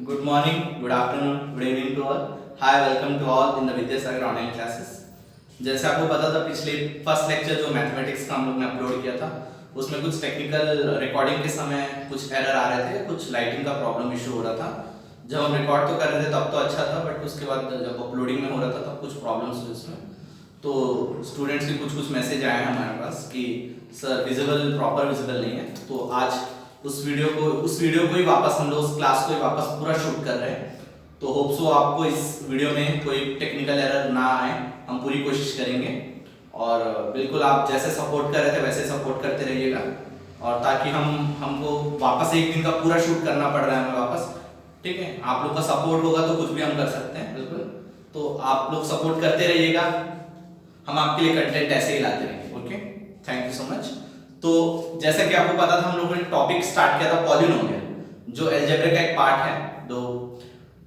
Good morning, good afternoon, good evening to all. Hi, welcome to all in the Vidyasagar online classes. जैसे आपको पता था पिछले first lecture जो mathematics का हम लोग ने अपलोड किया था उसमें कुछ टेक्निकल रिकॉर्डिंग के समय कुछ एरर आ रहे थे, कुछ लाइटिंग का प्रॉब्लम इशू हो रहा था। जब हम रिकॉर्ड तो कर रहे थे तब तो अच्छा था, बट उसके बाद जब अपलोडिंग में हो रहा था तब कुछ प्रॉब्लम्स हुए उसमें। तो स्टूडेंट्स के कुछ कुछ मैसेज आए हैं हमारे पास कि सर विजिबल प्रॉपर विजिबल नहीं है। तो आज उस वीडियो को ही वापस हम लोग उस क्लास को ही वापस पूरा शूट कर रहे हैं। तो होप सो आपको इस वीडियो में कोई टेक्निकल एरर ना आए, हम पूरी कोशिश करेंगे। और बिल्कुल आप जैसे सपोर्ट कर रहे थे वैसे सपोर्ट करते रहिएगा, और ताकि हमको वापस एक दिन का पूरा शूट करना पड़ रहा है हमें वापस। ठीक है, आप लोग का सपोर्ट होगा तो कुछ भी हम कर सकते हैं बिल्कुल। तो आप लोग सपोर्ट करते रहिएगा, हम आपके लिए कंटेंट ऐसे ही लाते रहेंगे। Okay, thank you so much. तो जैसा कि आपको पता था हम लोगों ने टॉपिक स्टार्ट किया था पॉलिनोमियल, जो अलजेब्रा का एक पार्ट है। दो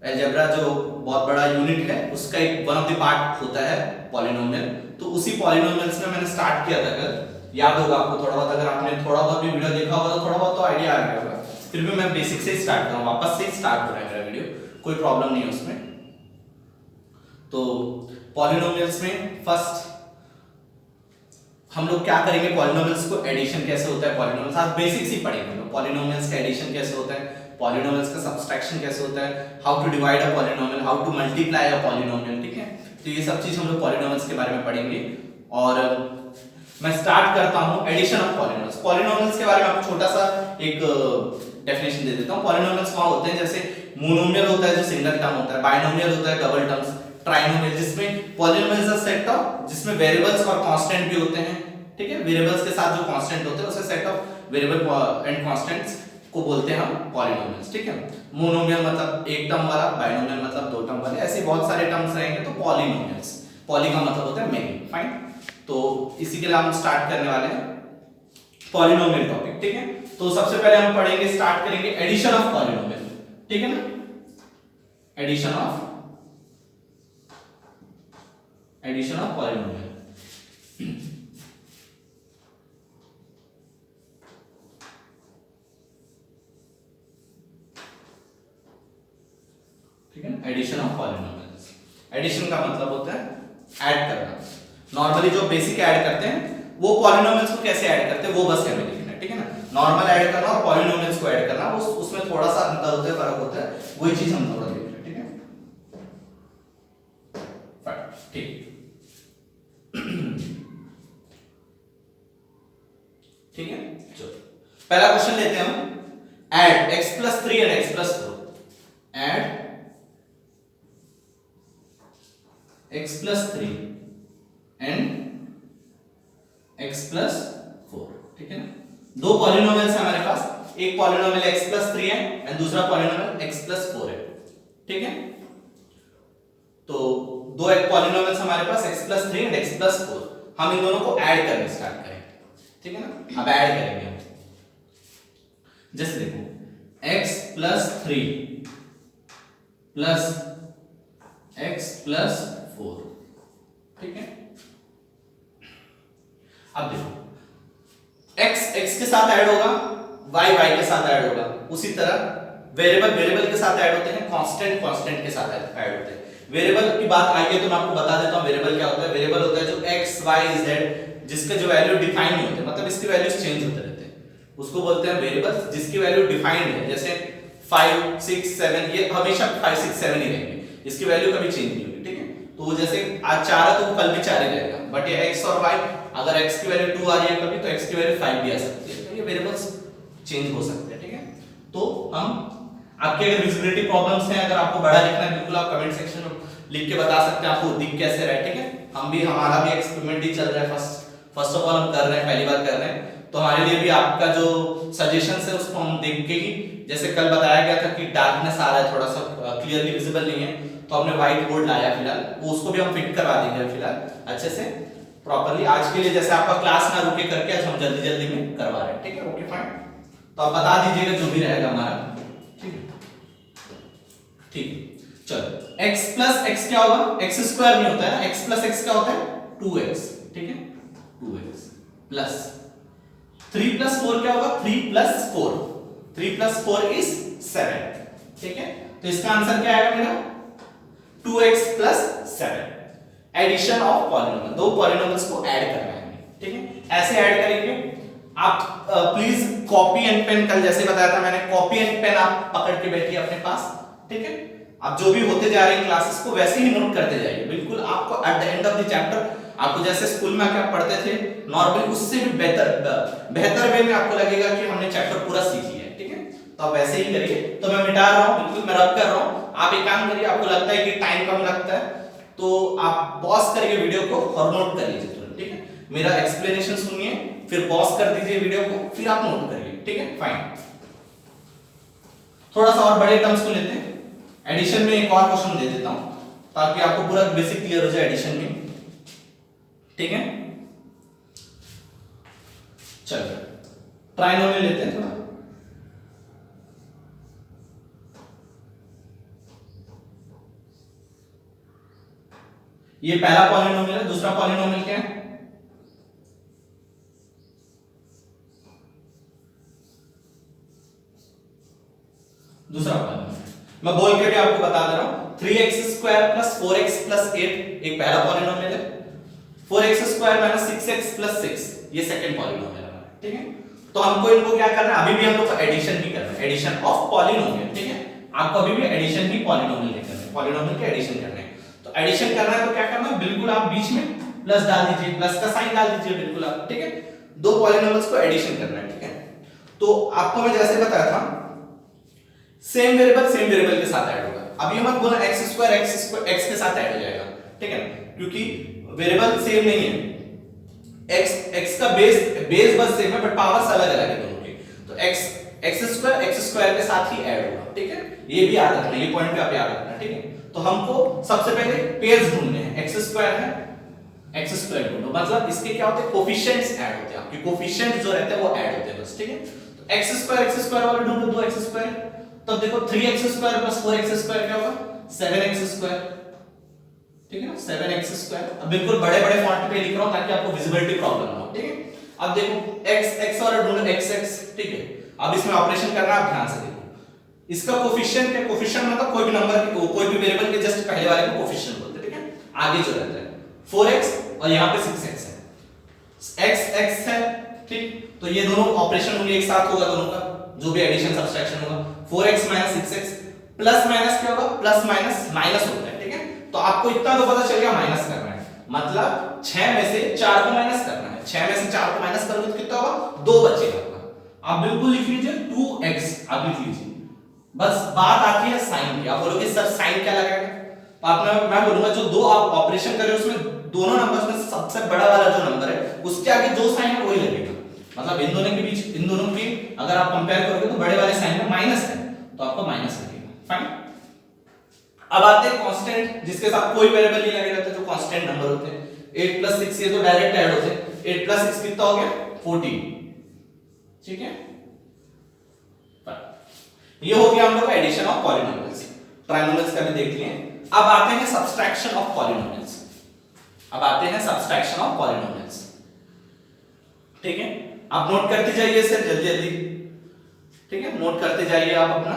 अलजेब्रा जो बहुत बड़ा यूनिट है उसका एक वन ऑफ द पार्ट होता है पॉलिनोमियल। तो उसी पॉलिनोमियल्स में मैंने स्टार्ट किया था कल, याद होगा आपको थोड़ा बहुत। अगर आपने थोड़ा बहुत भी वीडियो देखा होगा तो थोड़ा बहुत तो आइडिया आ गया होगा। फिर भी मैं बेसिक से ही स्टार्ट कर रहा हूँ, वापस से ही स्टार्ट हो रहा है मेरा वीडियो, कोई प्रॉब्लम नहीं है उसमें। तो पॉलिनोमियल्स में फर्स्ट हम लोग क्या करेंगे, पॉलिनोमियल्स को एडिशन कैसे होता है, पॉलिनोमियल्स आज बेसिक्स ही पढ़ेंगे। पॉलिनोमियल्स का एडिशन कैसे होता है, पॉलिनोमियल्स का सब्सट्रैक्शन कैसे होता है, how to divide a polynomial, how to multiply a polynomial. ठीक है, तो ये सब चीज हम लोग पॉलिनोमियल्स के बारे में पढ़ेंगे। और मैं स्टार्ट करता हूं एडिशन ऑफ पॉलिनोमियल्स। पॉलिनोमियल्स के बारे में आपको छोटा सा एक डेफिनेशन दे देता हूं। पॉलिनोमियल्स वहां होते हैं जैसे मोनोमियल होता है जो सिंगल टर्म होता है, बाइनोमियल होता है डबल टर्म्स, ट्राइनोमियल जिसमें polynomial is a set of जिसमें वेरिएबल्स और कांस्टेंट भी होते हैं। ठीक है, वेरिएबल्स के साथ जो कांस्टेंट होते हैं उसे set of variable and constants को बोलते हैं हम पॉलिनोमियल्स। ठीक है, मोनोमियल मतलब एक टर्म वाला, बाइनोमियल मतलब दो टर्म वाले, ऐसे बहुत सारे टर्म्स रहेंगे तो पॉलिनोमियल्स। पॉली का मतलब होता है मेनी। फाइन, तो इसी के लिए हम स्टार्ट करने वाले हैं पॉलिनोमियल टॉपिक। ठीक है, तो सबसे पहले हम पढ़ेंगे, स्टार्ट करेंगे एडिशन ऑफ पॉलिनोमियल। ठीक है ना, एडिशन ऑफ पॉलिनोमियल। ठीक है, एडिशन ऑफ पॉलिनोमियल्स। एडिशन का मतलब होता है ऐड करना। नॉर्मली जो बेसिक ऐड करते हैं वो पॉलिनोमियल्स को कैसे ऐड करते हैं वो बस हमें लिखना है। ठीक है ना, नॉर्मल ऐड करना और पॉलिनोमियल्स को ऐड करना उसमें थोड़ा सा अंतर होता है, फर्क होता है, वही चीज हम थोड़ा देख रहे हैं। ठीक है, ठीक ठीक है, चलो पहला क्वेश्चन लेते हैं हम। Add x+3 and x+4। Add x+3 and x+4। ठीक है ना, दो पॉलिनोमियल्स हैं हमारे पास, एक पॉलिनोमियल x+3 है एंड दूसरा पॉलिनोमियल x+4 है। ठीक है, तो दो एक पॉलिनोमियल्स हमारे पास x+3 एंड x+4। हम इन दोनों को ऐड करना स्टार्ट करेंगे। ठीक है ना, अब ऐड करेंगे हम। जैसे देखो x+3 प्लस x+4। ठीक है, अब देखो x के साथ ऐड होगा, y के साथ ऐड होगा। उसी तरह वेरिएबल के साथ ऐड होते हैं, कांस्टेंट के साथ ऐड होते हैं। वेरिएबल की बात आई है तो मैं आपको बता देता हूं वेरिएबल क्या होता है। वेरिएबल होता है जो x y z जिसके जो वैल्यू डिफाइन नहीं होते, मतलब इसकी वैल्यूज चेंज होते रहते हैं, उसको बोलते हैं वेरिएबल्स। जिसकी वैल्यू डिफाइंड है, जैसे 5 6 7, ये हमेशा 5 6 7 ही रहेंगे, इसकी वैल्यू कभी चेंज नहीं होगी। ठीक है, तो वो जैसे आज 4 है तो वो कल भी 4 ही रहेगा। बट ये x और y, अगर x की वैल्यू 2 आ रही है कभी तो x की वैल्यू 5 भी आ सकती है। तो ये वेरिएबल्स चेंज हो सकते हैं। ठीक है, तो हम आपके अगर विजिबिलिटी प्रॉब्लम्स हैं, अगर आपको बड़ा लिखना है बिल्कुल आप कमेंट सेक्शन में लिख के बता सकते हैं आपको दिख कैसे रहा है। ठीक है, हमारा भी एक्सपेरिमेंट ही चल रहा है, फर्स्ट ऑफ ऑल हम कर रहे हैं, पहली बार कर रहे हैं, तो हमारे लिए भी आपका जो सजेशंस है उसको हम देख के ही, जैसे कल बताया गया था कि डार्कनेस आ रहा है, थोड़ा सा क्लियरली विजिबल नहीं है, तो हमने व्हाइट बोर्ड लाया फिलहाल, वो उसको भी हम फिट करवा देंगे फिलहाल अच्छे से प्रॉपर्ली। आज के लिए जैसे आपका क्लास ना रुके करके आज हम जल्दी जल्दी में करवा रहे हैं। ठीक है, ओके फाइन, तो आप बता दीजिएगा जो भी रहेगा हमारा। ठीक है, ठीक है, चलो x प्लस x क्या होगा, x स्क्वायर नहीं होता है, x प्लस x क्या होता है 2x। ठीक है, 2x प्लस 3 प्लस 4 क्या होगा, 3 प्लस 4 इज 7। ठीक है, तो इसका आंसर क्या आएगा मेरा 2x plus 7। Addition of polynomial, दो पॉलिनोमियल्स को ऐड करना है, ठीक है। ऐसे ऐड करेंगे आप। प्लीज कॉपी एंड पेन, कल जैसे बताया था मैंने, कॉपी एंड पेन आप पकड़ के बैठिए अपने पास, ठीक है। आप जो भी होते जा रहे हैं क्लासेस को वैसे ही नोट करते जाइए, बिल्कुल आपको at the end of the chapter, आपको जैसे स्कूल में आके आप पढ़ते थे नॉर्मली, उससे भी बेहतर वे में आपको लगेगा कि हमने चैप्टर पूरा सीख लिया है, ठीक है। तो आप वैसे ही करिए। तो मैं मिटा रहा हूं, बिल्कुल मैं रब कर रहा हूं। आप एक काम करिए, आपको लगता है कि टाइम कम लगता है तो आप पॉज करिए वीडियो को और नोट कर लीजिए, ठीक है। मेरा एक्सप्लेनेशन सुनिए, फिर पॉज कर दीजिए वीडियो को, फिर आप नोट करिए, ठीक है। फाइन। थोड़ा सा और बड़े टर्म्स को लेते हैं। एडिशन में एक और क्वेश्चन दे देता हूं ताकि आपको पूरा बेसिक क्लियर हो जाए एडिशन में, ठीक है। चलिए ट्राइनोमियल लेते हैं थोड़ा। ये पहला पॉलिनोमियल है, दूसरा पॉलिनोमियल क्या है? दूसरा पॉलिनोमियल मैं बोल के भी आपको बता दे रहा हूं। 3x square plus 4x plus 8 एक पहला पॉलिनोमियल है। 4x square minus 6x plus 6 ये सेकंड पॉलिनोमियल है, ठीक है। तो हमको इनको क्या करना है, अभी भी हम लोग एडिशन ही करना है, एडिशन ऑफ पॉलिनोमियल, ठीक है। आपको अभी भी एडिशन ही पॉलिनोमियल करना है, पॉलिनोमियल के एडिशन करना है। तो एडिशन करना है तो क्या करना है, बिल्कुल आप बीच में प्लस डाल दीजिए, प्लस का साइन डाल दीजिए, बिल्कुल आप, ठीक है। दो पॉलिनोमियल्स को एडिशन करना है, ठीक है। तो आपको मैं जैसे बताया था, सेम वेरिएबल के साथ ऐड होगा। अभी मत बोलना x स्क्वायर x के साथ ऐड हो जाएगा, ठीक है, क्योंकि वेरिएबल सेम नहीं है। x का बेस बस सेम है बट पावर्स अलग अलग है दोनों की। तो x स्क्वायर के साथ ही ऐड होगा, ठीक है। ये भी याद रखना, ये पॉइंट पे आप याद रखना, ठीक है। तो हमको सबसे पहले पेयर्स ढूंढने हैं। x स्क्वायर है, x स्क्वायर ढूंढो, मतलब इसके क्या होते हैं, कोफिशिएंट्स ऐड होते हैं, आपके कोफिशिएंट जो रहते हैं वो ऐड होते हैं बस, ठीक है। तो x स्क्वायर वाले ढूंढो, 2x स्क्वायर, तब देखो 3x square plus 4x square क्या होगा, 7x स्क्वायर, ठीक है ना, 7x स्क्वायर। अब बिल्कुल बड़े फॉन्ट पे लिख रहा हूं ताकि आपको विजिबिलिटी प्रॉब्लम ना हो, ठीक है। अब देखो x वाला ढूंढो, x, ठीक है। अब इसमें ऑपरेशन करना है, आप ध्यान से देखो। इसका कोफिशिएंट है, कोफिशिएंट मतलब कोई भी नंबर के, कोई भी वेरिएबल के जस्ट पहले वाले को कोफिशिएंट बोलते हैं, ठीक है। आगे जो रहता है 4x और यहां पे 6x है, x है, ठीक। तो ये दोनों ऑपरेशन होंगे, एक साथ होगा दोनों का, जो भी एडिशन सब्सट्रैक्शन होगा। 4x minus 6x plus minus क्या होगा, प्लस माइनस माइनस होता है, ठीक है। तो आपको इतना तो पता चल गया माइनस करना है, मतलब 6 में से 4 को माइनस करना है। 6 में से 4 को माइनस करोगे तो कितना होगा, 2 बचेगा। आप बिल्कुल लिख लीजिए 2x, आप लिख लीजिए। बस बात आती है साइन की। आप बोलोगे सर साइन क्या लगाएगा, तो आप मैं बोलूंगा जो दो आप ऑपरेशन कर रहे हो उसमें दोनों नंबर्स में सबसे बड़ा वाला जो नंबर है उसके आगे जो साइन है वही लगेगा। मतलब इन दोनों के बीच, इन दोनों की अगर आप कंपेयर करोगे तो बड़े वाले साइन में माइनस है तो आपको माइनस लगेगा, फाइन। अब आते हैं कांस्टेंट, जिसके साथ कोई वेरिएबल नहीं लगे रहते, जो कांस्टेंट नंबर होते हैं। 8 प्लस 6 ये तो डायरेक्ट ऐड होते हैं। 8 प्लस 6 कितना हो गया, 14, ठीक है। ये हो गया हम लोग का एडिशन ऑफ पॉलिनोमियल्स। ट्राइनोमियल्स का भी देख लिए। अब आते हैं सब्सट्रैक्शन ऑफ पॉलिनोमियल्स। अब आते हैं सब्सट्रैक्शन ऑफ पॉलिनोमियल्स, ठीक है। आप नोट करते जाइए सर जल्दी जल्दी, ठीक है। नोट करते जाइए आप अपना,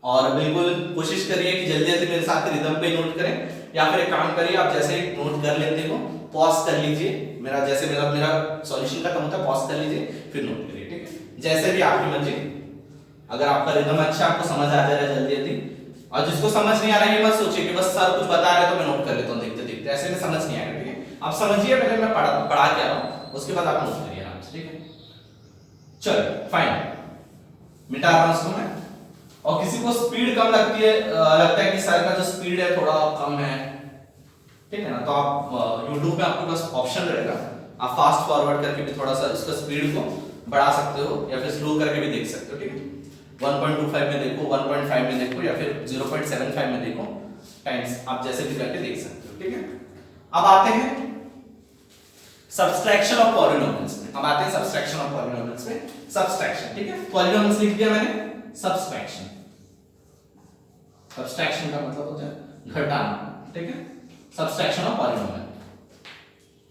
और बिल्कुल कोशिश करिए कि जल्दी जल्दी मेरे साथ रिदम पे नोट करें, या फिर एक काम करिए, आप जैसे नोट कर लेते हो पॉज कर लीजिए। मेरा जैसे मेरा सॉल्यूशन खत्म होता है पॉज कर लीजिए फिर नोट करिए, ठीक है। जैसे भी आपकी मर्जी, अगर आपका रिदम अच्छा, आपको समझ आ जा रहा है जल्दी जल्दी, और जिसको समझ नहीं आ रहा है ये मत सोचिए कि बस सर कुछ बता रहे तो मैं नोट कर लेता हूं देखते देखते, ऐसे में समझ नहीं आएगा, ठीक है। आप समझिए, पहले मैं पढ़ा के आ रहा हूं, उसके बाद आप नोट करिए आराम से, ठीक है। चलो फाइन, मिटा रहा हूं इसको मैं। और किसी को स्पीड कम लगती है, लगता है कि सर का जो स्पीड है थोड़ा कम है, ठीक है ना, तो आप YouTube पे आपके पास ऑप्शन रहेगा, आप फास्ट फॉरवर्ड करके भी थोड़ा सा इसका स्पीड को बढ़ा सकते हो, या फिर स्लो करके भी देख सकते हो, ठीक है। 1.25 में देखो, 1.5 में देखो, या फिर 0.75 में देखो, टाइम्स आप जैसे भी करके देख सकते हो, ठीक है। अब आते हैं सब्सट्रैक्शन ऑफ पॉलिनोमियल्स में। अब आते हैं सब्सट्रैक्शन ऑफ पॉलिनोमियल्स में। सब्सट्रैक्शन, ठीक है। पॉलिनोमियल्स लिख दिया मैंने, सब्सट्रैक्शन, सब्सट्रैक्शन का मतलब होता है घटाना, ठीक है। Subtraction of polynomial.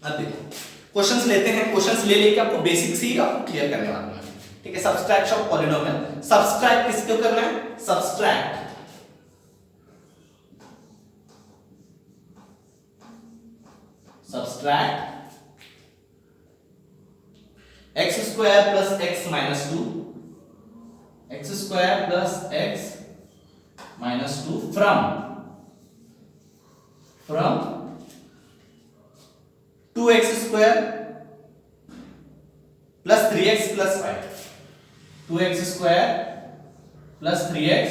अब देखो क्वेश्चंस लेते हैं, क्वेश्चंस ले लेके आपको बेसिक्स ही आपको क्लियर करने वाला हूं, ठीक है। सब्सट्रैक्शन ऑफ पॉलिनोमियल, सब्सट्रैक्ट किसको करना है, subtract subtract x square plus x minus two, x square plus x minus two from 2x square plus 3x plus 5, 2x square plus 3x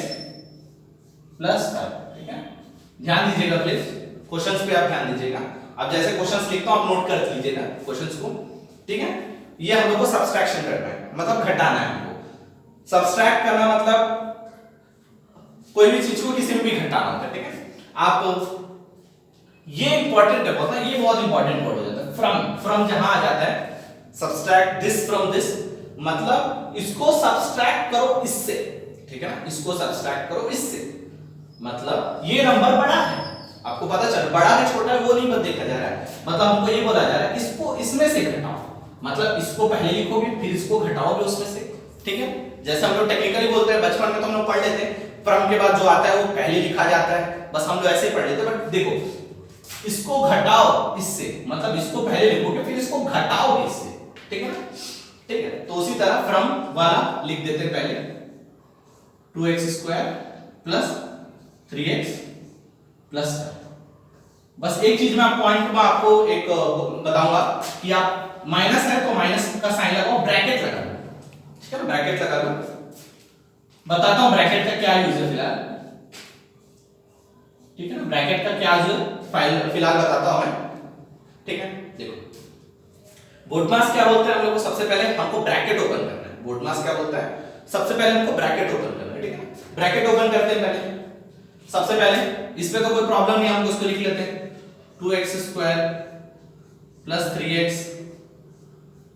plus 5। ठीक है, ध्यान दीजिएगा प्लीज, क्वेश्चंस पे आप ध्यान दीजिएगा। अब जैसे क्वेश्चंस लिखता हूं आप नोट कर लीजिएगा क्वेश्चंस को। ठीक है, ये हम लोग को सब्सट्रैक्शन करना है, मतलब घटाना है हमको। सब्सट्रैक्ट करना मतलब कोई भी चीज को किसी में भी घटाना होता है। ठीक है, आप ये इंपॉर्टेंट है बहुत, ये बहुत इंपॉर्टेंट वर्ड हो जाता है। फ्रॉम जहां आ जाता है सब्सट्रैक्ट दिस फ्रॉम दिस, मतलब इसको सब्सट्रैक्ट करो इससे। ठीक है ना, इसको सब्सट्रैक्ट करो इससे, मतलब ये नंबर बड़ा है, आपको पता चल बड़ा है छोटा है वो नहीं देखा जा रहा है, मतलब हमको ये बोला जा रहा है इसको इसमें से घटाओ, मतलब इसको पहले लिखोगे फिर इसको घटाओगे उसमें से। ठीक है, जैसे हम लोग टेक्निकली बोलते हैं, बचपन में तो हम लोग पढ़ लेते हैं फ्रॉम के बाद जो आता है वो पहले लिखा जाता है, बस हम लोग ऐसे ही पढ़ लेते हैं। बट देखो इसको घटाओ इससे, मतलब इसको पहले लिखोगे फिर इसको घटाओगे इससे। ठीक है ना, ठीक है, तो उसी तरह फ्रॉम वाला लिख देते हैं पहले 2x square plus 3x plus 5। बस एक चीज मैं पॉइंट में आपको एक बताऊंगा कि आप माइनस है तो माइनस का साइन लगाओ, ब्रैकेट लगा लो। ठीक है ना, ब्रैकेट लगा लो, बताता हूं ब्रैकेट का क्या यूज है फिलहाल। ठीक है ना, ब्रैकेट का क्या यूज फिलहाल बताता हूं मैं। ठीक है, देखो बोडमास क्या बोलते हैं हम लोग को, सबसे पहले हमको ब्रैकेट ओपन करना है। बोडमास क्या बोलता है, सबसे पहले हमको ब्रैकेट ओपन करना है। ठीक है, ब्रैकेट ओपन करते हैं पहले, सबसे पहले इसमें तो कोई प्रॉब्लम नहीं, हम उसको लिख लेते हैं 2x square plus 3x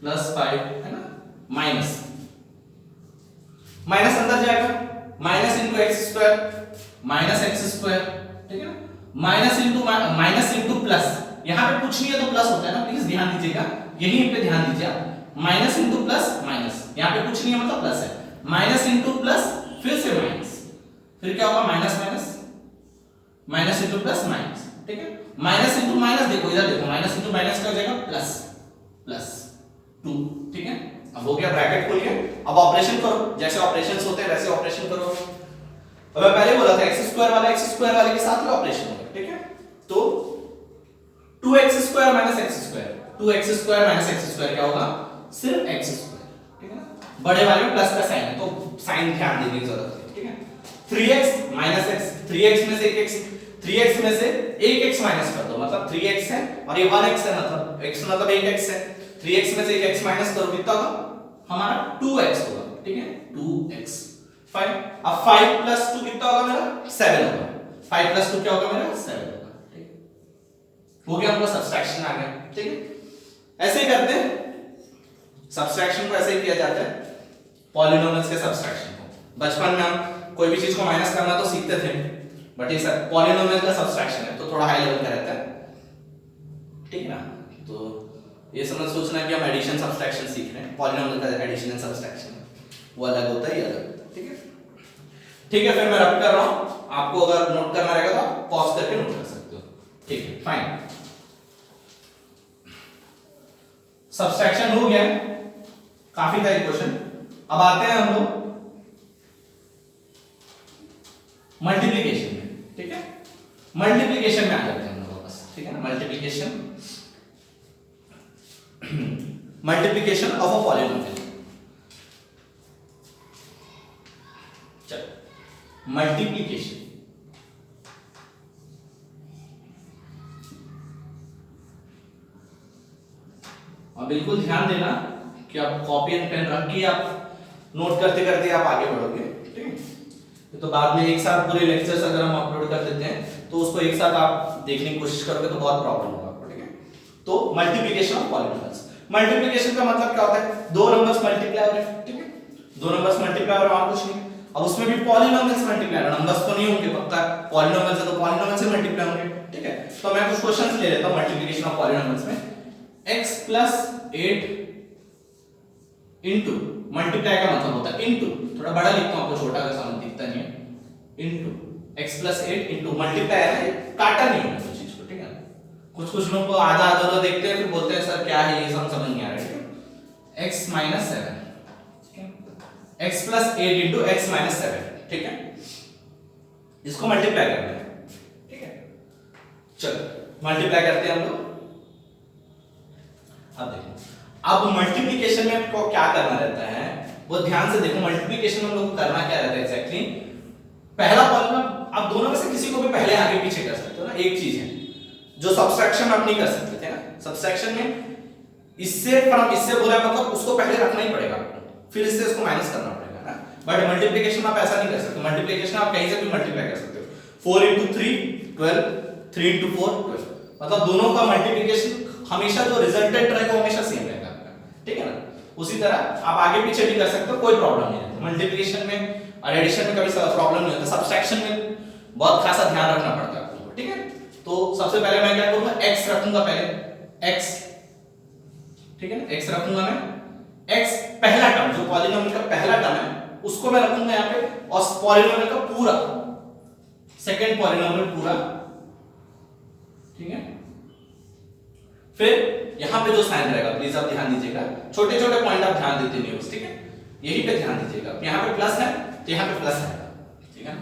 plus 5 है ना, माइनस माइनस अंदर जाएगा, minus into x square minus x square. ठीक है ना, माइनस इंटू प्लस, यहां पे कुछ नहीं है तो प्लस होता है ना, प्लीज ध्यान दीजिएगा, यहीं पे ध्यान दीजिए आप। माइनस इंटू प्लस माइनस, यहां पे कुछ नहीं है मतलब प्लस है, माइनस इंटू प्लस फिर से माइनस, फिर क्या होगा minus minus, minus into plus minus. ठीक है, माइनस इंटू माइनस, देखो इधर देखो, माइनस इंटू माइनस क्या हो जाएगा प्लस प्लस 2। ठीक है, अब हो गया, ब्रैकेट खोल के अब ऑपरेशन करो, जैसे ऑपरेशंस होते हैं वैसे ऑपरेशन करो। अब मैं पहले बोला था x स्क्वायर वाले के साथ में ऑपरेशन होगा। ठीक है, तो 2x square minus x square, 2x square minus x square क्या होगा, सिर्फ x स्क्वायर। ठीक है ना, बड़े वाले में प्लस का साइन है तो साइन ध्यान देने की जरूरत है। ठीक है, 3x माइनस x, 3x में से एक x, 3x में से एक x माइनस कर दो, मतलब 3x है और ये 1x है, मतलब x मतलब एक x है, 3x में से एक x माइनस करो, कितना होगा हमारा 2x होगा। ठीक है, 2x 5, अब 5 प्लस 2 कितना होगा मेरा 7 होगा, 5 प्लस 2 क्या होगा मेरा 7 होगा। ठीक है, हो गया, हमको सब्सट्रैक्शन आ गया। ठीक है, ऐसे ही करते हैं सब्सट्रैक्शन को, ऐसे ही किया जाता है पॉलिनोमियल्स के सब्सट्रैक्शन को। बचपन में हम कोई भी चीज को माइनस करना तो सीखते थे, बट ये सब पॉलिनोमियल का सब्सट्रैक्शन है तो थोड़ा हाई लेवल का रहता है। ठीक है ना, तो ये समझ सोचना है कि हम एडिशन सब्सट्रैक्शन सीख रहे हैं, पॉलिनोमियल का एडिशन एंड सब्सट्रैक्शन वो अलग होता है, ये अलग होता है। ठीक है, ठीक है, फिर मैं रब कर रहा हूं, आपको अगर नोट करना रहेगा तो आप पॉज करके नोट कर सकते हो। ठीक है, फाइन, सब्सट्रैक्शन हो गया, काफी था क्वेश्चन। अब आते हैं हम लोग मल्टीप्लिकेशन में। ठीक है, मल्टीप्लिकेशन में आ जाते हैं हम लोग बस। ठीक है ना, multiplication multiplication of a polynomial. चलो मल्टीप्लिकेशन, और बिल्कुल ध्यान देना कि आप कॉपी एंड पेन रख के आप नोट करते करते आप आगे बढ़ोगे। ठीक है, तो बाद में एक साथ पूरे लेक्चर्स अगर हम अपलोड कर देते हैं तो उसको एक साथ आप देखने की कोशिश करोगे तो बहुत प्रॉब्लम होगा आपको। ठीक है, तो मल्टीप्लिकेशन ऑफ पॉलिनोमियल्स, मल्टीप्लिकेशन का मतलब क्या होता है, दो नंबर्स मल्टीप्लाई हो रहे हैं। ठीक है, दो नंबर्स मल्टीप्लाई हो रहे हैं और कुछ नहीं, अब उसमें भी पॉलिनोमियल्स मल्टीप्लाई हो रहे हैं, नंबर्स तो नहीं होंगे पक्का, पॉलिनोमियल्स है तो पॉलिनोमियल से मल्टीप्लाई होंगे। ठीक है, तो मैं कुछ क्वेश्चंस ले लेता हूं मल्टीप्लिकेशन ऑफ पॉलिनोमियल्स में। x प्लस 8 इंटू, मल्टीप्लाई का मतलब होता है इंटू, थोड़ा बड़ा लिखता हूं आपको, छोटा का समझ दिखता नहीं है, into x plus 8 into, multiply है ना, काटा नहीं होगा चीज को। ठीक है, कुछ कुछ लोग को आधा आधा लोग देखते हैं फिर बोलते हैं सर क्या है ये समझ नहीं आ रहा है। x minus 7 x plus 8 into x minus 7, ठीक है, इसको मल्टीप्लाई करना है, ठीक है। चलो मल्टीप्लाई करते हैं हम लोग। अब देखो अब मल्टीप्लिकेशन में आपको क्या करना रहता है वो ध्यान से देखो। मल्टीप्लिकेशन में हम लोग को करना क्या रहता है एग्जैक्टली, पहला पॉलीनॉम आप दोनों में से किसी को भी पहले आगे पीछे कर सकते हो ना। एक चीज है जो सब्सट्रैक्शन आप नहीं कर सकते थे ना, सब्सट्रैक्शन में इससे फ्रॉम इससे बोला मतलब उसको पहले रखना ही पड़ेगा आपको, फिर इससे इसको माइनस करना पड़ेगा ना। बट मल्टीप्लिकेशन में आप ऐसा नहीं कर सकते। मल्टीप्लिकेशन आप कहीं से भी मल्टीप्लाई कर सकते हो। 4 into 3 12, 3 into 4 12, मतलब दोनों का मल्टीप्लिकेशन हमेशा जो रिजल्टेंट रहेगा हमेशा सेम रहेगा आपका, ठीक है ना। उसी तरह आप आगे पीछे भी कर सकते हो, कोई प्रॉब्लम नहीं है। मल्टीप्लिकेशन में और एडिशन में कभी प्रॉब्लम नहीं होता, सब्सट्रैक्शन में बहुत खासा ध्यान रखना पड़ता है आपको, ठीक है। तो सबसे पहले मैं क्या करूंगा, x रखूंगा पहले x, ठीक है ना, x रखूंगा मैं। x पहला टर्म जो पॉलीनोमियल का पहला टर्म है उसको मैं रखूंगा यहाँ पे, और पॉलीनोमियल का पूरा सेकंड पॉलीनोमियल पूरा, ठीक है। फिर यहां पे जो साइन रहेगा प्लीज आप ध्यान दीजिएगा, छोटे छोटे पॉइंट आप ध्यान देते नहीं हो, ठीक है, यही पे ध्यान दीजिएगा। यहां पे प्लस है तो यहां पे प्लस है, ठीक है।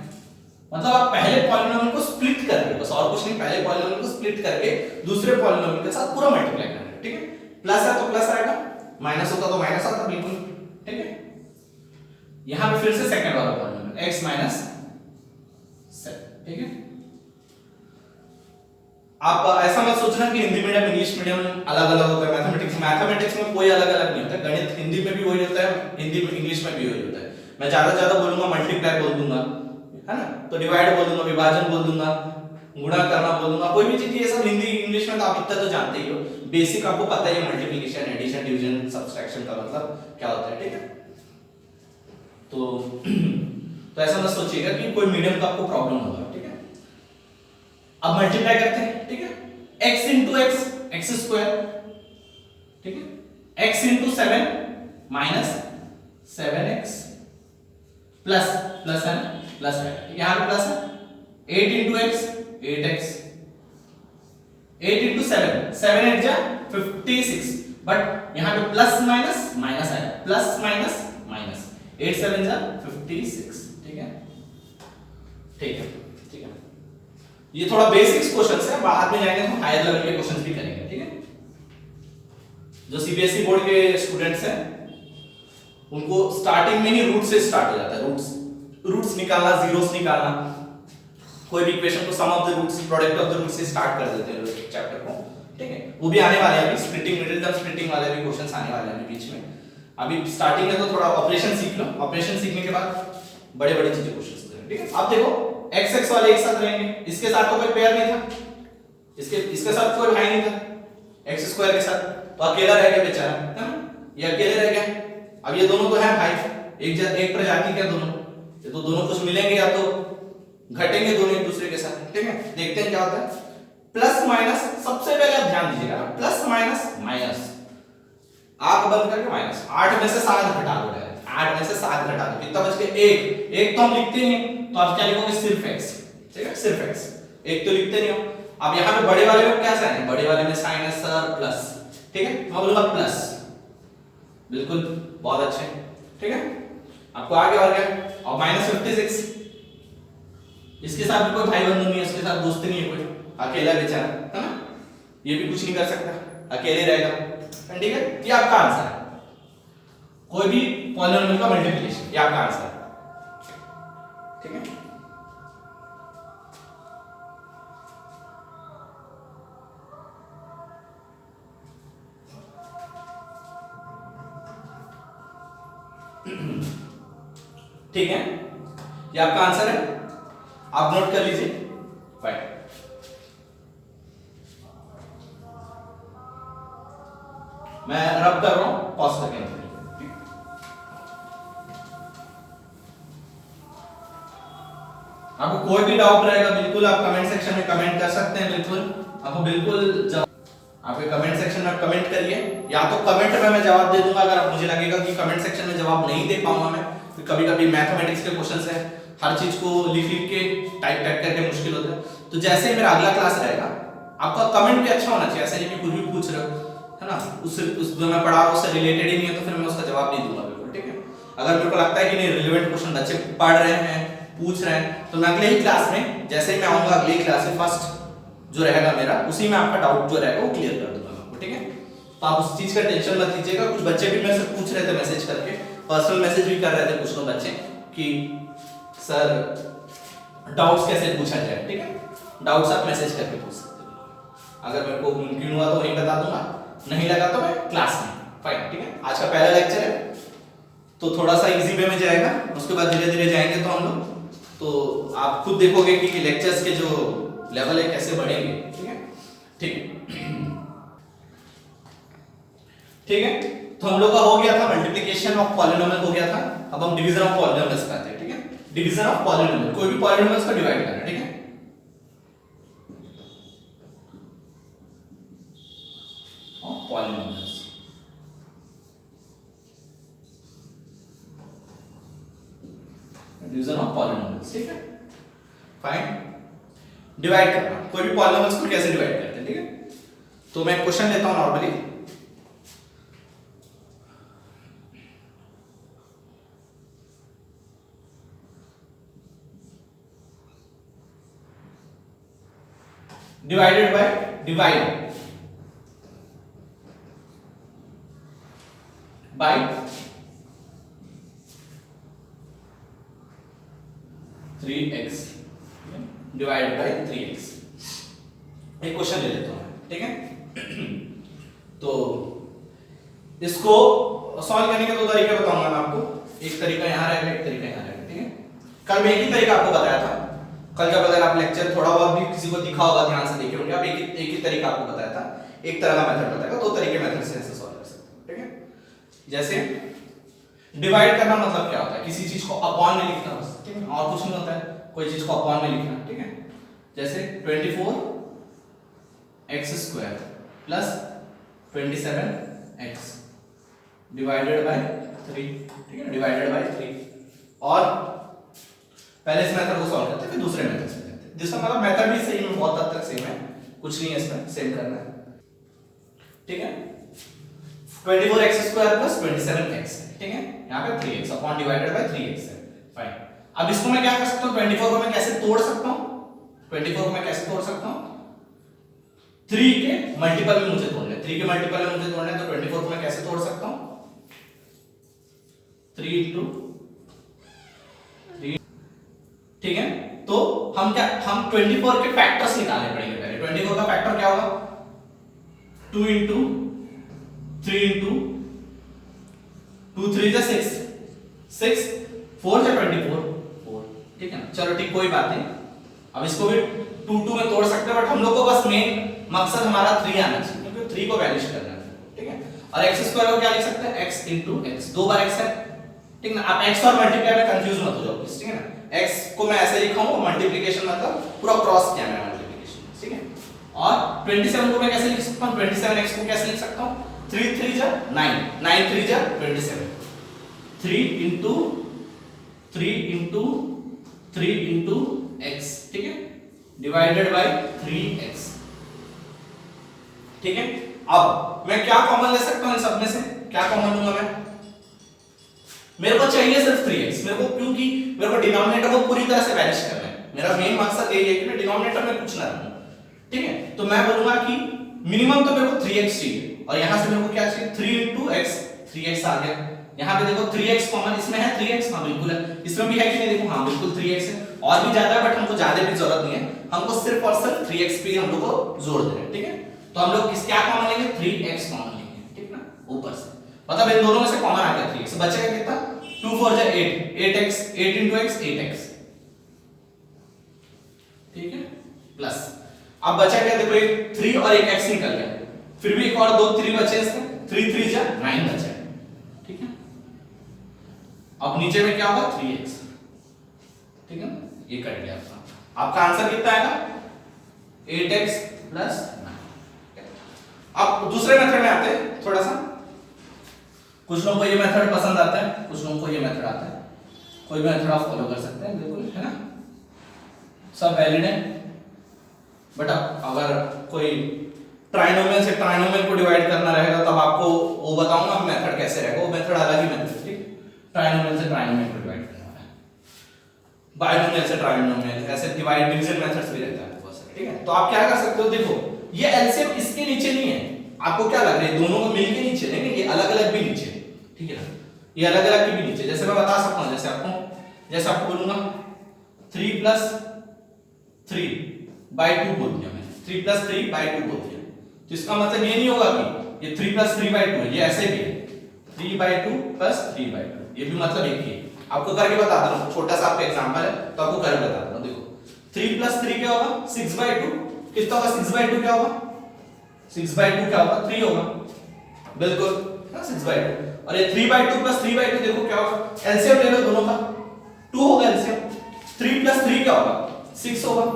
मतलब आप पहले पॉलीनोमियल को स्प्लिट करके, बस और कुछ नहीं, पहले पॉलीनोमियल को स्प्लिट करके दूसरे पॉलीनोमियल के साथ पूरा मल्टीप्लाई करना है, ठीक है। प्लस है तो प्लस आएगा, माइनस होता तो माइनस आता बिल्कुल, ठीक है। यहां पे फिर से सेकंड वाला पॉलीनोमियल x माइनस 7, ठीक है। आप ऐसा मत सोचना कि हिंदी मीडियम इंग्लिश मीडियम अलग अलग होता है। मैथमेटिक्स में कोई अलग अलग नहीं होता। गणित हिंदी में भी वही होता है, हिंदी में इंग्लिश में भी वही होता है। मैं ज्यादा बोलूंगा मल्टीप्लाई बोल दूंगा, है ना, तो डिवाइड बोल दूंगा, विभाजन बोल दूंगा, गुणा करना बोल दूंगा, कोई भी चीज ये सब हिंदी इंग्लिश में तो आप इतना तो जानते ही हो, बेसिक आपको पता ही है मल्टीप्लिकेशन एडिशन डिवीजन सब्सट्रैक्शन का मतलब क्या होता है, ठीक है। तो ऐसा मत सोचिएगा कि कोई मीडियम का आपको प्रॉब्लम होगा, ठीक है। अब मल्टीप्लाई करते हैं, ठीक है, x into x x square, ठीक है, x into 7 minus 7x plus plus है ना, प्लस है, यहां पे प्लस है, 8 into x 8x, 8 into 7 7 8 जा 56, बट यहां पे प्लस माइनस माइनस है, प्लस माइनस माइनस, 8 7 जा 56, ठीक है, ठीक है, ठीक है। ये थोड़ा बेसिक्स क्वेश्चंस है, बाद में जाएंगे तो हायर लेवल के क्वेश्चंस भी करेंगे, ठीक है। जो सीबीएसई बोर्ड के स्टूडेंट्स हैं उनको स्टार्टिंग में ही रूट से स्टार्ट हो जाता है, रूट्स निकालना, जीरोस निकालना, कोई भी इक्वेशन को sum of the roots, product of the roots से स्टार्ट कर देते हैं लोग चैप्टर को, ठीक है। वो भी आने वाले हैं, अभी स्प्लिटिंग मिडिल स्प्लिटिंग वाले भी क्वेश्चंस आने वाले हैं बीच में। अभी स्टार्टिंग में तो थोड़ा ऑपरेशन सीख लो, ऑपरेशन सीखने के बाद बड़े बड़े चीजें क्वेश्चंस करेंगे, ठीक है। अब देखो x x वाले एक साथ रहेंगे, इसके साथ तो कोई पेयर नहीं था, इसके साथ कोई भाई नहीं था, x स्क्वायर के साथ तो अकेला रह गया बेचारा, है ना, ये अकेले रह गया। अब ये दोनों तो हैं भाई, एक प्रजाति के दोनों, ये तो दोनों कुछ मिलेंगे या तो घटेंगे दोनों एक दूसरे के साथ, ठीक है। देखते हैं क्या होता है। प्लस माइनस, सबसे पहले आप ध्यान दीजिएगा, प्लस माइनस माइनस, आंख बंद करके माइनस, 8 में से 7 घटा दो, 8 में से 7 घटा दो, कितना बच गया, 1 तो हम लिखते नहीं, तो आप क्या लिखोगे, सिर्फ x, ठीक है, सिर्फ x, एक तो लिखते नहीं हो। अब यहाँ पे बड़े वाले में क्या साइन है, बड़े वाले में साइन है सर प्लस, ठीक है, मैं बोलूंगा प्लस, बिल्कुल बहुत अच्छे, ठीक है। आपको आगे और क्या, और माइनस 56, इसके साथ भी कोई भाई बंधु नहीं है, इसके साथ दोस्त नहीं है कोई, अकेला बेचारा, है ना, ये भी कुछ नहीं कर सकता, अकेले रहेगा, ठीक है। ये आपका आंसर है, कोई भी पॉलीनोमियल का मल्टीप्लिकेशन, ये आपका आंसर है, ठीक है। ठीक है, ये आपका आंसर है, आप नोट कर लीजिए, फाइन। मैं रब कर रहा हूं, पॉज करके। आपको कोई भी डाउट रहेगा बिल्कुल आप कमेंट सेक्शन में कमेंट कर सकते हैं, बिल्कुल आपको बिल्कुल आपके कमेंट सेक्शन में कमेंट करिए, या तो कमेंट में मैं जवाब दे दूंगा अगर मुझे लगेगा कि कमेंट सेक्शन में जवाब नहीं दे पाऊंगा मैं, तो कभी-कभी मैथमेटिक्स के क्वेश्चंस है, हर चीज को लिख लिख के टाइप करके मुश्किल होता है। तो जैसे ही मेरा अगला क्लास रहेगा, आपका कमेंट भी अच्छा होना चाहिए, ऐसा नहीं कि कुछ भी पूछ रहे हो, है ना, उस जो मैं पढ़ा उससे रिलेटेड ही नहीं है तो फिर मैं उसका जवाब नहीं दूंगा बिल्कुल, ठीक है। अगर मेरे को लगता है कि नहीं रिलेवेंट क्वेश्चन बच्चे पढ़ रहे हैं, पूछ रहे हैं, तो मैं अगले ही क्लास में, जैसे ही मैं आऊंगा अगली क्लास में, फर्स्ट जो रहेगा मेरा, उसी में आपका डाउट जो रहेगा वो क्लियर कर दूंगा आपको, ठीक है। तो आप उस चीज का टेंशन मत लीजिएगा। कुछ बच्चे भी मेरे से पूछ रहे थे मैसेज करके, पर्सनल मैसेज भी कर रहे थे कुछ लोग बच्चे कि सर डाउट्स कैसे पूछा जाए, ठीक है। डाउट्स आप मैसेज करके पूछ सकते हो, अगर मेरे को मुमकिन हुआ तो वहीं बता दूंगा, नहीं लगा तो मैं क्लास में, फाइन, ठीक है। आज का पहला लेक्चर है तो थोड़ा सा इजी वे में जाएगा, उसके बाद धीरे धीरे जाएंगे तो हम लोग, तो आप खुद देखोगे कि लेक्चर्स के जो लेवल है कैसे बढ़ेंगे, ठीक है, ठीक है। तो हम लोग का हो गया था मल्टीप्लिकेशन ऑफ पॉलिनोमियल हो गया था, अब हम डिवीजन ऑफ पॉलिनोमियल्स करते हैं, ठीक है। डिवीजन ऑफ पॉलिनोमियल, कोई भी पॉलिनोमियल्स को डिवाइड करना है, ठीक है। पॉलिनोमियल्स, डिवीजन ऑफ पॉलिनोमियल्स, ठीक है, फाइन। डिवाइड करना, कोई भी पॉलिनोमियल्स को कैसे डिवाइड करते हैं, ठीक है। तो मैं क्वेश्चन लेता हूं normally, divided by divide by 3x divided by 3x। एक क्वेश्चन ले लेता हूं, ठीक है। तो इसको सॉल्व करने के दो तरीके बताऊंगा मैं आपको, एक तरीका यहां रहेगा, एक तरीका यहां रहेगा, ठीक है। कल मैं एक ही तरीका आपको बताया था, कल जब अगर आप लेक्चर थोड़ा बहुत भी किसी को दिखा होगा, ध्यान से देखे होंगे आप, एक ही तरीका आपको बताया था, एक तरह का मेथड बताएगा, दो तरीके मेथड से ऐसे सॉल्व कर सकते हैं, ठीक है। जैसे डिवाइड करना मतलब क्या होता है, किसी चीज को अपॉन में लिखना बस, ठीक है, और कुछ नहीं होता है, कोई चीज को अपॉन में लिखना, ठीक है। जैसे 24x² plus 27x divided by 3, ठीक है, डिवाइडेड बाय 3। और पहले इस मेथड को सॉल्व करते हैं, फिर दूसरे मेथड से करते हैं, जिसका मतलब मेथड भी सेम है, बहुत हद तक सेम है, कुछ नहीं है इसमें, सेम करना है, ठीक है। 24x² प्लस 27x, ठीक है, यहाँ पे 3x upon divided by 3x है, फाइन। अब इसको मैं क्या कर सकता हूँ, 24 को मैं कैसे तोड़ सकता हूँ, 24 को मैं कैसे तोड़ सकता हूँ, 3 के मल्टीपल में मुझे तोड़ना है, 3 के मल्टीपल में मुझे तोड़ना है, तो 24 को मैं कैसे तोड़ सकता हूँ, 3 इंटू 3, ठीक है। तो हम 24 के फैक्टर्स निकालने पड़ेंगे पहले। 24 का फैक्टर क्या होगा, 2 इंटू 3 इंटू 2 3 जा 6, 6 4 जा 24, 4, ठीक है ना। चलो ठीक, कोई बात नहीं, अब इसको भी 2 2 में तोड़ सकते हैं, बट हम लोग को बस मेन मकसद हमारा 3 आना चाहिए, क्योंकि 3 को वैनिश करना है, ठीक है। और x² को क्या लिख सकते हैं, x इंटू x, 2 बार x है, ठीक ना। आप x और मल्टीप्लाई में कंफ्यूज मत हो जाओ प्लीज, ठीक है ना। x को मैं ऐसे लिखा हूं, मल्टीप्लिकेशन मतलब पूरा क्रॉस किया मैंने मल्टीप्लिकेशन, ठीक है। और 27 को मैं कैसे लिख सकता हूं, 27x को कैसे लिख सकता हूं, 3 3 जा 9, 9 3 जा 27, 3 इंटू 3 इंटू 3 इंटू x, ठीक है, डिवाइडेड बाय 3x, ठीक है। अब मैं क्या कॉमन ले सकता हूं इन सब में से, क्या कॉमन लूंगा मैं, मेरे को चाहिए सिर्फ 3x, मेरे को, क्योंकि मेरे को डिनोमिनेटर को पूरी तरह से वैनिश करना है, मेरा मेन मकसद यही है कि मैं डिनोमिनेटर में कुछ ना रखूं, ठीक है। तो मैं बोलूंगा कि मिनिमम तो मेरे को 3x चाहिए, और यहां से मेरे को क्या चाहिए, 3 इंटू x, 3x आ गया। यहां पे देखो 3x कॉमन, इसमें है 3x, हां बिल्कुल है, इसमें भी है कि नहीं, देखो हां बिल्कुल 3x है, और भी ज्यादा है बट हमको ज्यादा भी जरूरत नहीं है, हमको सिर्फ और सिर्फ 3x पे हम लोग को जोड़ देना है, ठीक है। तो हम लोग किस क्या कॉमन लेंगे, 3x कॉमन लेंगे, ठीक ना, ऊपर से, मतलब इन दोनों में से कॉमन आ गया 3x, बचेगा कितना, 2 4 जा 8, 8x, 8 into x 8x, ठीक है, प्लस अब बचा क्या, देखो एक 3 और एक x निकल गया, फिर भी एक और 2 3 बचे इसमें, 3 3 जा 9 बचा, ठीक है। अब नीचे में क्या होगा, 3x, ठीक है, ये कट गया आपका आंसर कितना आएगा, 8x प्लस 9। अब दूसरे मेथड में आते हैं, थोड़ा सा, कुछ लोगों को ये मेथड पसंद आता है, कुछ लोगों को ये मेथड आता है, कोई भी मेथड आप फॉलो कर सकते हैं, बिल्कुल, है ना, सब वैलिड है। बट अब अगर कोई ट्राइनोमियल से ट्राइनोमियल को डिवाइड करना रहेगा तब आपको वो बताऊंगा मेथड कैसे रहेगा, वो मेथड अलग ही मेथड है, ठीक। ट्राइनोमियल से ट्राइनोमियल को डिवाइड करना है, बाइनोमियल से ट्राइनोमियल, ऐसे डिवाइड डिवीजन मेथड्स भी रहता है बहुत सारे, ठीक है। तो आप क्या कर सकते हो, देखो ये एलसीएम इसके नीचे नहीं है, आपको क्या लग रहा है दोनों को मिलके नीचे, नहीं ये अलग अलग भी नीचे, ठीक है ना, ये अलग अलग के भी नीचे। जैसे मैं बता सकता हूँ, जैसे आपको बोलूंगा 3 + 3/2 बोल दिया मैंने, 3 + 3/2 बोल दिया, तो इसका मतलब ये नहीं होगा कि ये 3 + 3/2 है, ये ऐसे भी है 3/2 + 3/2, ये भी मतलब एक ही है। आपको करके बता दे रहा हूँ, छोटा सा आपका एग्जांपल है तो आपको करके बता दे रहा हूँ। देखो 3 + 3 क्या होगा, 6/2, कितना होगा 6/2 क्या होगा, 6/2 क्या होगा 3 होगा, बिल्कुल ना 6/2। और ये 3/2 + 3/2 देखो क्या होगा, एलसीएम ले लो दोनों का 2 होगा एलसीएम, 3 + 3 क्या होगा 6 होगा,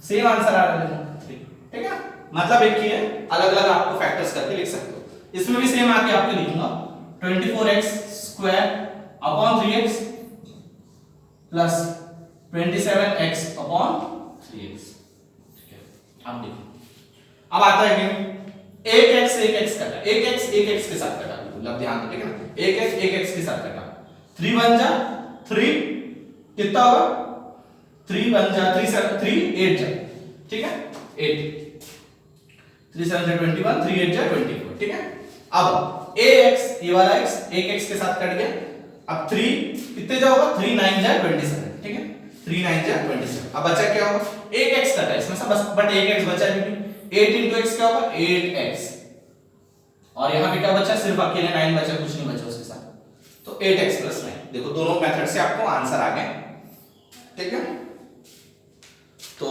सेम आंसर आ रहा है, ठीक है। मतलब एक ही है, अलग अलग आपको फैक्टर्स करके लिख सकते हो। इसमें भी सेम आके आपके लिखूंगा 24x² / 3x + 27x / 3x, ठीक है। अब देखो अब आता है कि 1x कटा, 1x के साथ कटा, मतलब ध्यान दो, ठीक है ना, 1x के साथ कटा, 3 × 1 = 3, कितना होगा 3 × 1 = 3 7 3 8 जा, ठीक है 8, 3 7 = 21, 3 8 = 24, ठीक है। अब ax ये वाला x 1x के साथ कट गया, अब 3 कितने जाओगा 3 9 = 27, ठीक है 3 9 = 27। अब बचा क्या होगा, 1x कटा इसमें से बस, बट 1x बचा भी, 8 × x क्या होगा 8x, और यहां पे क्या बचा, सिर्फ अकेले 9 बचा, कुछ नहीं बचा उसके साथ, तो 8x + 9। देखो दोनों मेथड से आपको आंसर आ गए, ठीक है। तो